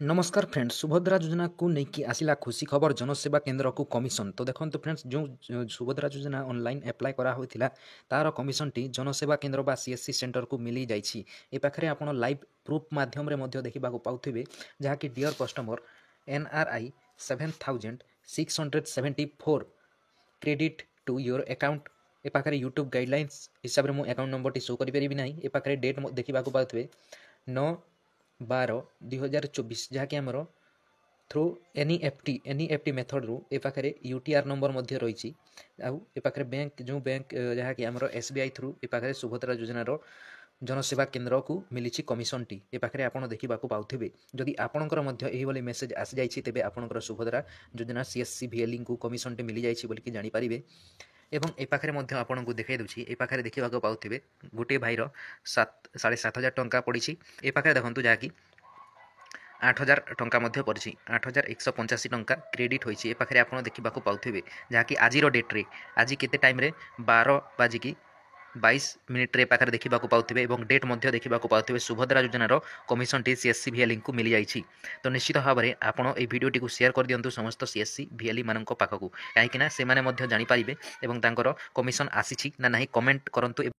नमस्कार फ्रेंड्स सुभद्रा योजना को लेकिन आसला खुशी खबर जनसेवा केन्द्र को कमिशन तो देखो फ्रेंड्स जो सुभद्रा योजना ऑनलाइन एप्लाय करा होइथिला तार कमिशन टी जनसेवा केन्द्र बा सीएससी सेंटर को मिली जाइछि ए पाखरे आपण लाइव प्रूफ माध्यम रे मध्य देखिबा को पाउथिबे जहा कि dear customer NRI 7674 credit to your account ए पाखरे यूट्यूब गाइडलाइंस हिसाब रे मो अकाउंट नंबर टी शो करि परिबि नाही ए पाखरे डेट देखिबा को पाउथिबे 9/12/2024 जहाँकि आमर थ्रू एनईएफटी मेथड रू ए पाखे यूटीआर नंबर मध्य रही आउ ए पाखे बैंक जो बैंक जहाँकि आमर SBI थ्रू ए पाखे सुभद्रा योजनार जनसेवा केन्द्र को मिली कमिशन टी ए पाखे आपड़ देखा पाथे जदि आपणकर मेसेज आसी जाइए तेज आपणकर सुभद्रा योजना CSC VLE को कमिशन टी मिली जाइए बोलिकी जानीपारे एवं ए पाखे आपको देखा दूसरी ए पाखे देखा पाथे गोटे भाईर 7,500 टंका पड़ी ए पाखे देखूँ जहाँकि 8,000 टंका पड़ी 8,185 टंका क्रेडिट होती ए पाखे आप देखा पाथे जहाँकि आज डेट्रे आज केते टाइम 12:22 पाखे देखा पाथे डेट देखा पाथे सुभद्रा योजनार कमिशन टी CSC VLE को मिल जाइए तो निश्चित भाव में आपड़ ये भिडटी को शेयर कर दिंतु समस्त CSC VLE मान पाखक कहीं से जानीपारे कमिशन आसी ना कमेंट करूँ।